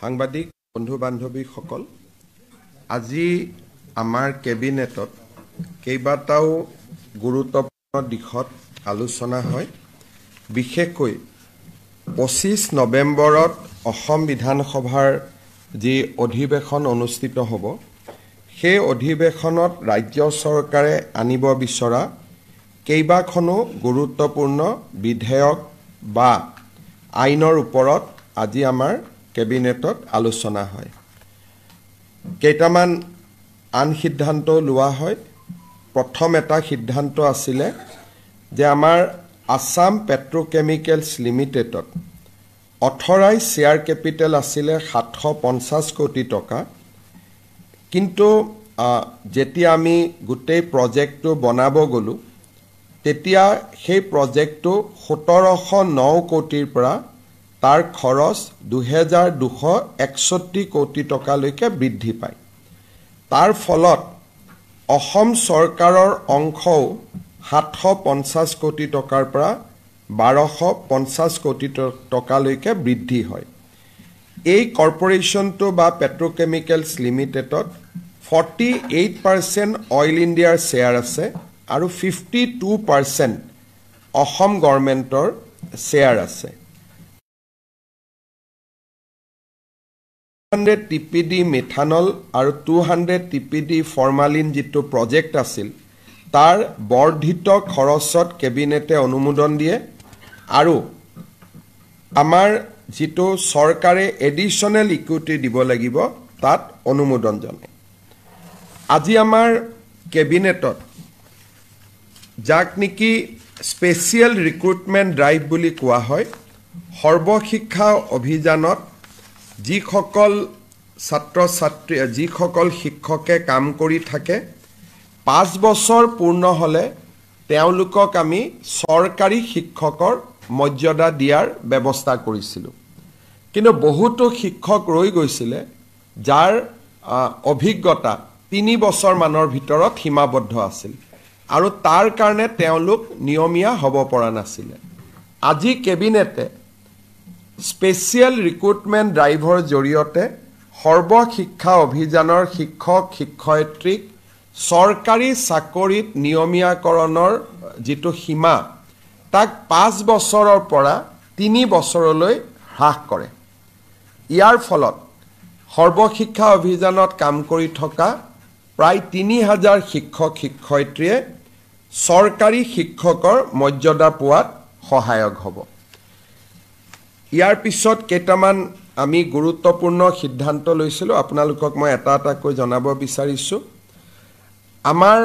সাংবাদিক বন্ধু বান্ধৱীসকল, আজি আমাৰ কেবিনেটত কেইবাটাও গুৰুত্বপূৰ্ণ দিশত আলোচনা হয়। বিশেষকৈ 25 নৱেম্বৰত অসম বিধানসভাৰ যি অধিৱেশন অনুষ্ঠিত হ'ব, সেই অধিৱেশনত ৰাজ্য চৰকাৰে আনিব বিচৰা কেইবাখনো গুৰুত্বপূৰ্ণ বিধেয়ক বা আইনৰ ওপৰত আজি আমাৰ কেবিনেটত আলোচনা হয়। কেইটামান আন সিদ্ধান্ত লোৱা হয়। প্ৰথম এটা সিদ্ধান্ত আছিলে যে আমাৰ আসাম পেট্ৰকেমিকেলছ লিমিটেডত অথৰাইজ শ্বেয়াৰ কেপিটেল আছিলে 750 কোটি টকা। কিন্তু যেতিয়া আমি গোটেই প্ৰজেক্টটো বনাব গ'লোঁ, তেতিয়া সেই প্ৰজেক্টটো 1709 কোটিৰ পৰা তাৰ খৰচ 2261 কোটি টকালৈকে বৃদ্ধি পায়। তাৰ ফলত অসম চৰকাৰৰ অংশও 750 কোটি টকাৰ পৰা 1250 কোটি টকালৈকে বৃদ্ধি হয়। এই কৰ্পৰেশ্যনটো বা পেট্ৰকেমিকেলছ লিমিটেডত 48% অইল ইণ্ডিয়াৰ শ্বেয়াৰ আছে আৰু 52% অসম গভৰ্ণমেণ্টৰ শ্বেয়াৰ আছে। 200 TPD মিথানল আৰু 200 TPD ফৰ্মালিন যিটো প্ৰজেক্ট আছিল, তাৰ বৰ্ধিত খৰচত কেবিনেটে অনুমোদন দিয়ে আৰু আমাৰ যিটো চৰকাৰে এডিশ্যনেল ইকুইটি দিব লাগিব তাত অনুমোদন জনায়। আজি আমাৰ কেবিনেটত যাক নেকি স্পেচিয়েল ৰিক্ৰুটমেণ্ট ড্ৰাইভ বুলি কোৱা হয়, সৰ্বশিক্ষা অভিযানত যিসকল ছাত্ৰ ছাত্ৰী যিসকল শিক্ষকে কাম কৰি থাকে 5 বছৰ পূৰ্ণ হ'লে তেওঁলোকক আমি চৰকাৰী শিক্ষকৰ মৰ্যাদা দিয়াৰ ব্যৱস্থা কৰিছিলোঁ। কিন্তু বহুতো শিক্ষক ৰৈ গৈছিলে যাৰ অভিজ্ঞতা 3 বছৰমানৰ ভিতৰত সীমাবদ্ধ আছিল আৰু তাৰ কাৰণে তেওঁলোক নিয়মীয়া হ'ব পৰা নাছিলে। আজি কেবিনেটে স্পেচিয়েল ৰিক্ৰুটমেণ্ট ড্ৰাইভৰ জৰিয়তে সৰ্বশিক্ষা অভিযানৰ শিক্ষক শিক্ষয়িত্ৰীক চৰকাৰী চাকৰিত নিয়মীয়াকৰণৰ যিটো সীমা তাক 5 বছৰৰ পৰা 3 বছৰলৈ হ্ৰাস কৰে। ইয়াৰ ফলত সৰ্বশিক্ষা অভিযানত কাম কৰি থকা প্ৰায় 3000 শিক্ষক শিক্ষয়িত্ৰীয়ে চৰকাৰী শিক্ষকৰ মৰ্যাদা পোৱাত সহায়ক হ'ব। ইয়াৰ পিছত কেইটামান আমি গুৰুত্বপূৰ্ণ সিদ্ধান্ত লৈছিলোঁ, আপোনালোকক মই এটা এটাকৈ জনাব বিচাৰিছোঁ। আমাৰ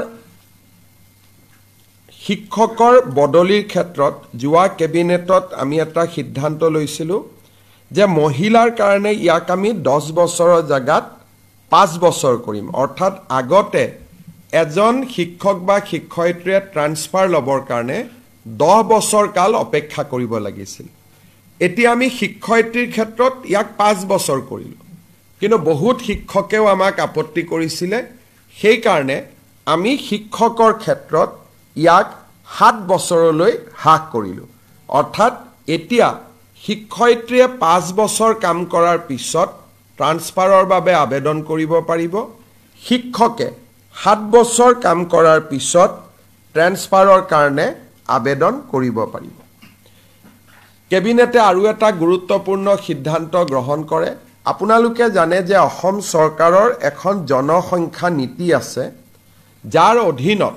শিক্ষকৰ বদলিৰ ক্ষেত্ৰত যোৱা কেবিনেটত আমি এটা সিদ্ধান্ত লৈছিলোঁ যে মহিলাৰ কাৰণে ইয়াক আমি 10 বছৰৰ জেগাত 5 বছৰ কৰিম। অৰ্থাৎ আগতে এজন শিক্ষক বা শিক্ষয়িত্ৰীয়ে ট্ৰান্সফাৰ ল'বৰ কাৰণে 10 বছৰ কাল অপেক্ষা কৰিব লাগিছিল। এতিয়া আমি শিক্ষয়িত্ৰীৰ ক্ষেত্ৰত ইয়াক 5 বছৰ কৰিলোঁ। কিন্তু বহুত শিক্ষকেও আমাক আপত্তি কৰিছিলে, সেইকাৰণে আমি শিক্ষকৰ ক্ষেত্ৰত ইয়াক 7 বছৰলৈ হ্ৰাস কৰিলোঁ। অৰ্থাৎ এতিয়া শিক্ষয়িত্ৰীয়ে 5 বছৰ কাম কৰাৰ পিছত ট্ৰান্সফাৰৰ বাবে আবেদন কৰিব পাৰিব। শিক্ষকে 7 বছৰ কাম কৰাৰ পিছত ট্ৰান্সফাৰৰ কাৰণে আবেদন কৰিব পাৰিব। কেবিনেটে আৰু এটা গুৰুত্বপূৰ্ণ সিদ্ধান্ত গ্ৰহণ কৰে। আপোনালোকে জানে যে অসম চৰকাৰৰ এখন জনসংখ্যা নীতি আছে, যাৰ অধীনত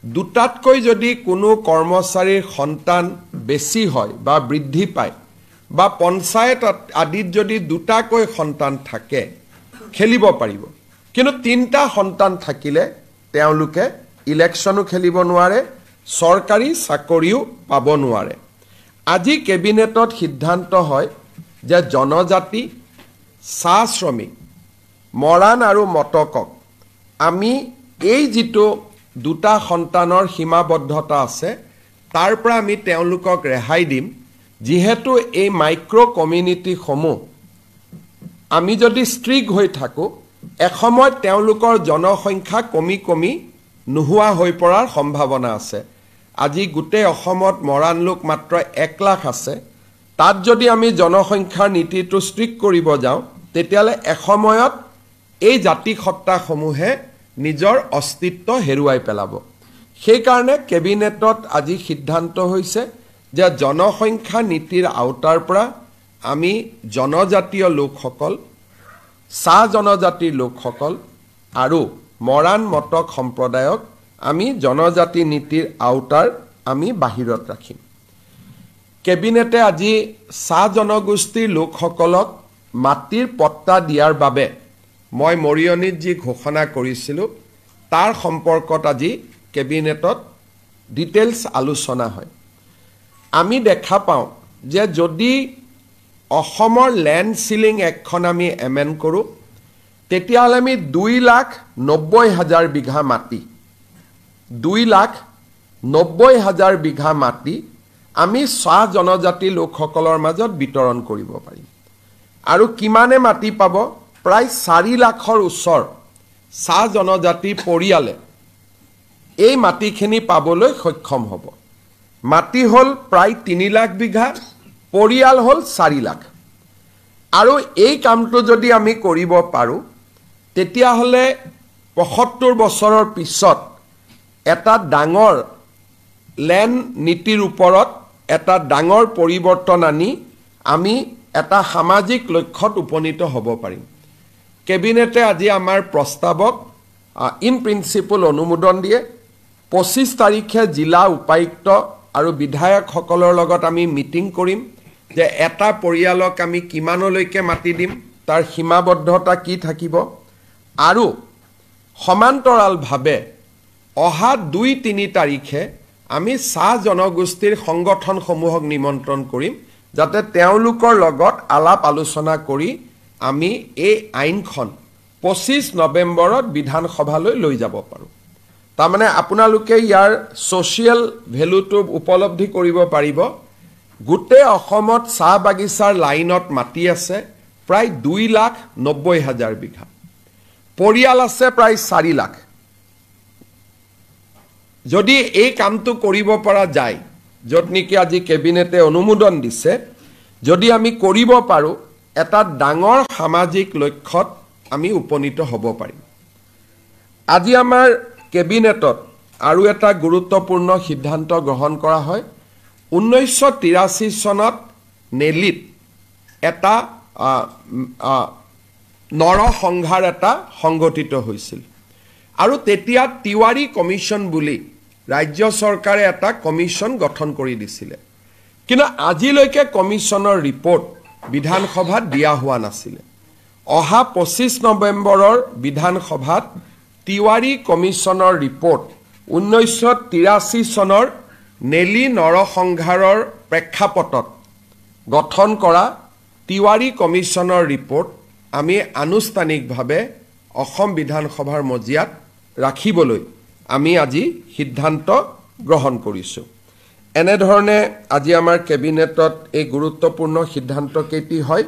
দুটাতকৈ যদি কোনো কৰ্মচাৰীৰ সন্তান বেছি হয় বা বৃদ্ধি পায় বা পঞ্চায়ত আদিত যদি দুটাকৈ সন্তান থাকে খেলিব পাৰিব। কিন্তু 3টা সন্তান থাকিলে তেওঁলোকে ইলেকশ্যনো খেলিব নোৱাৰে, চৰকাৰী চাকৰিও পাব নোৱাৰে। আজি কেবিনেটত সিদ্ধান্ত হয় যে জনজাতি, চাহ শ্ৰমিক, মৰাণ আৰু মটকক আমি এই যিটো 2টা সন্তানৰ সীমাবদ্ধতা আছে তাৰ পৰা আমি তেওঁলোকক ৰেহাই দিম। যিহেতু এই মাইক্ৰ' কমিউনিটিসমূহ আমি যদি ষ্ট্ৰিক হৈ থাকোঁ, এসময়ত তেওঁলোকৰ জনসংখ্যা কমি কমি নোহোৱা হৈ পৰাৰ সম্ভাৱনা আছে। আজি গোটেই অসমত মৰাণ লোক মাত্ৰ 1 লাখ আছে। তাত যদি আমি জনসংখ্যাৰ নীতিটো ষ্ট্ৰিক কৰিব যাওঁ, তেতিয়ালে এসময়ত এই জাতি সত্তাসমূহে নিজৰ অস্তিত্ব হেৰুৱাই পেলাব সেই কাৰণে কেবিনেটত আজি সিদ্ধান্ত হৈছে যে জনসংখ্যা নীতিৰ আওতাৰ পৰা আমি জনজাতীয় লোকসকল চাহ জনজাতিৰ লোকসকল আৰু মৰাণ মটক সম্প্ৰদায়ক আমি জনজাতি নীতিৰ আওতাৰ আমি বাহিৰত ৰাখিম কেবিনেটে আজি চাহ জনগোষ্ঠীৰ লোকসকলক মাটিৰ পট্টা দিয়াৰ বাবে মই মৰিয়নিত যি ঘোষণা কৰিছিলোঁ তাৰ সম্পৰ্কত আজি কেবিনেটত ডিটেইলছ আলোচনা হয় আমি দেখা পাওঁ যে যদি অসমৰ ল্যান্ড সিলিং একখন আমি এমেন্ড কৰোঁ তেতিয়াহ'লে আমি 2,90,000 বিঘা মাটি 2,90,000 বিঘা মাটি আমি চাহ জনজাতি লোকসকলৰ মাজত বিতৰণ কৰিব পাৰিম আৰু কিমানে মাটি পাব প্ৰায় 4 লাখৰ ওচৰ চাহ জনজাতি পৰিয়ালে এই মাটিখিনি পাবলৈ সক্ষম হ'ব মাটি হল প্ৰায় 3 লাখ বিঘা পৰিয়াল হল 4 লাখ আৰু এই কামটো যদি আমি কৰিব পাৰো তেতিয়াহলে 75 বছৰৰ পিছত এটা ডাঙৰ ল্যান্ড নীতিৰ ওপৰত এটা ডাঙৰ পৰিৱৰ্তন আনি আমি এটা সামাজিক লক্ষ্যত উপনীত হ'ব পাৰিম কেবিনেটে আজি আমাৰ প্ৰস্তাৱক ইন প্ৰিন্সিপল অনুমোদন দিয়ে 25 তাৰিখে জিলা উপায়ুক্ত আৰু বিধায়কসকলৰ লগত আমি মিটিং কৰিম যে এটা পৰিয়ালক আমি কিমানলৈকে মাটি দিম তাৰ সীমাবদ্ধতা কি থাকিব আৰু সমান্তৰালভাৱে অহা 2-3 তাৰিখে আমি চাহ জনগোষ্ঠীৰ সংগঠনসমূহক নিমন্ত্ৰণ কৰিম যাতে তেওঁলোকৰ লগত আলাপ আলোচনা কৰি আমি এই আইনখন 25 নৱেম্বৰত বিধানসভালৈ লৈ যাব পাৰো তাৰমানে আপোনালোকে ইয়াৰ সোশিয়েল ভ্যালুটো উপলব্ধি কৰিব পাৰিব গোটেই অসমত চাহ বাগিচাৰ লাইনত মাটি আছে প্ৰায় 2,90,000 বিঘা পৰিয়াল আছে প্ৰায় 4 লাখ যদি এই কামটো কৰিব পৰা যায় যত নেকি আজি কেবিনেটে অনুমোদন দিছে যদি আমি কৰিব পাৰো এটা ডাঙৰ সামাজিক লক্ষ্যত আমি উপনীত হ'ব পাৰিম আজি আমাৰ কেবিনেটত আৰু এটা গুৰুত্বপূৰ্ণ সিদ্ধান্ত গ্ৰহণ কৰা হয় 1983 চনত নেলিত এটা নৰসংহাৰ এটা সংগঠিত হৈছিল আৰু তেতিয়া তিৱাৰী কমিশন বুলি ৰাজ্য চৰকাৰে এটা কমিশন গঠন কৰি দিছিলে কিন্তু আজিলৈকে কমিশনৰ ৰিপৰ্ট বিধানসভাত দিয়া হোৱা নাছিল অহা 25 নৱেম্বৰৰ বিধানসভাত তিৱাৰী কমিশনৰ ৰিপৰ্ট 1983 চনৰ নেলি নৰসংহাৰৰ প্ৰেক্ষাপটত গঠন কৰা তিৱাৰী কমিশনৰ ৰিপৰ্ট আমি আনুষ্ঠানিকভাৱে অসম বিধানসভাৰ মজিয়াত ৰাখিবলৈ আমি আজি সিদ্ধান্ত গ্ৰহণ কৰিছো এনে ধৰণে আজি আমাৰ কেবিনেটত এই গুৰুত্বপূৰ্ণ সিদ্ধান্ত কেইটি হয়